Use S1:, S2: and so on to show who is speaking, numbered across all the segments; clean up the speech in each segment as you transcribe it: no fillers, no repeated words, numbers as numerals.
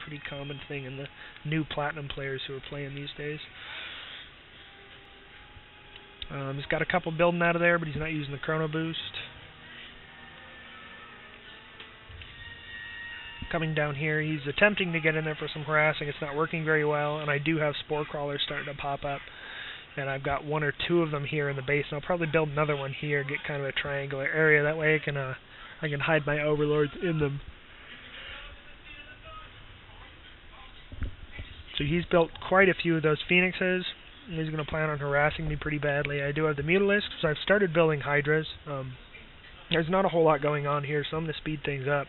S1: pretty common thing in the new Platinum players who are playing these days. He's got a couple building out of there, but he's not using the Chrono Boost. Coming down here, he's attempting to get in there for some harassing. It's not working very well, and I do have Spore Crawlers starting to pop up. And I've got one or two of them here in the base, and I'll probably build another one here, get kind of a triangular area. That way I can hide my overlords in them. So he's built quite a few of those Phoenixes. He's going to plan on harassing me pretty badly. I do have the Mutalisks, so I've started building Hydras. There's not a whole lot going on here, so I'm going to speed things up.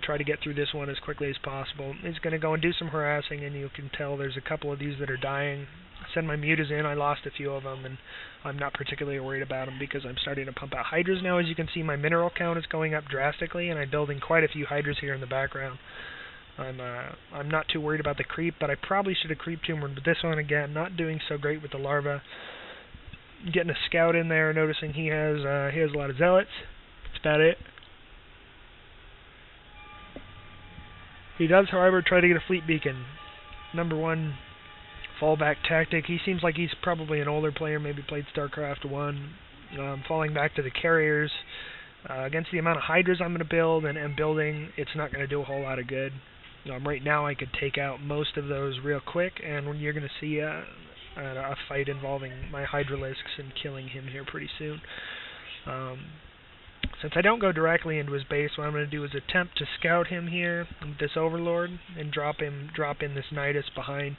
S1: Try to get through this one as quickly as possible. He's going to go and do some harassing, and you can tell there's a couple of these that are dying. I send my Mutas in. I lost a few of them, and I'm not particularly worried about them because I'm starting to pump out Hydras now. As you can see, my mineral count is going up drastically, and I'm building quite a few Hydras here in the background. I'm not too worried about the creep, but I probably should have creep tumored. But this one, again, not doing so great with the larva. Getting a scout in there, noticing he has a lot of zealots. That's about it. He does, however, try to get a fleet beacon. Number one fallback tactic. He seems like he's probably an older player, maybe played StarCraft 1. Falling back to the carriers. Against the amount of Hydras I'm going to build and building, it's not going to do a whole lot of good. Right now I could take out most of those real quick, and you're going to see a fight involving my Hydralisks and killing him here pretty soon. Since I don't go directly into his base, what I'm going to do is attempt to scout him here with this Overlord and drop in this Nidus behind.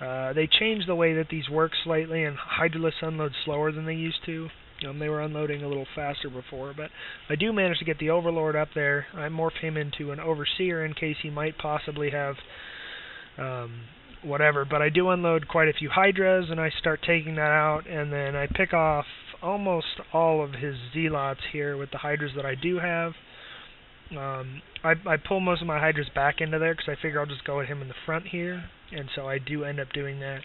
S1: They changed the way that these work slightly, and Hydralisks unload slower than they used to. They were unloading a little faster before, but I do manage to get the Overlord up there. I morph him into an Overseer in case he might possibly have whatever, but I do unload quite a few Hydras, and I start taking that out, and then I pick off almost all of his Zealots here with the Hydras that I do have. I pull most of my Hydras back into there because I figure I'll just go at him in the front here, and so I do end up doing that.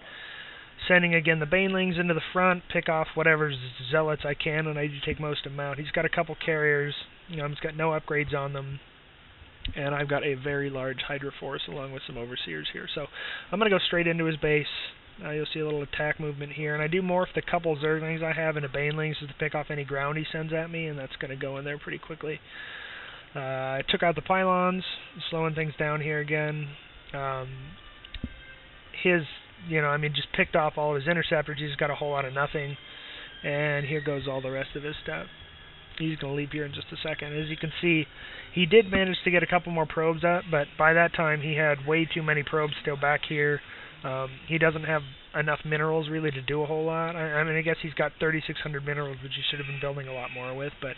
S1: Sending again the Banelings into the front, pick off whatever Zealots I can, and I do take most of them out. He's got a couple carriers, he's got no upgrades on them, and I've got a very large Hydra force along with some Overseers here. So I'm going to go straight into his base. You'll see a little attack movement here, and I do morph the couple Zerglings I have into Banelings just to pick off any ground he sends at me, and that's going to go in there pretty quickly. I took out the Pylons, slowing things down here again. Just picked off all of his Interceptors. He's got a whole lot of nothing, and here goes all the rest of his stuff. He's going to leave here in just a second. As you can see, he did manage to get a couple more probes up, but by that time he had way too many probes still back here. He doesn't have enough minerals really to do a whole lot. I guess he's got 3,600 minerals, which he should have been building a lot more with, but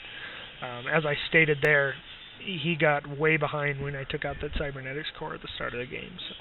S1: as I stated there, he got way behind when I took out that Cybernetics core at the start of the game. So.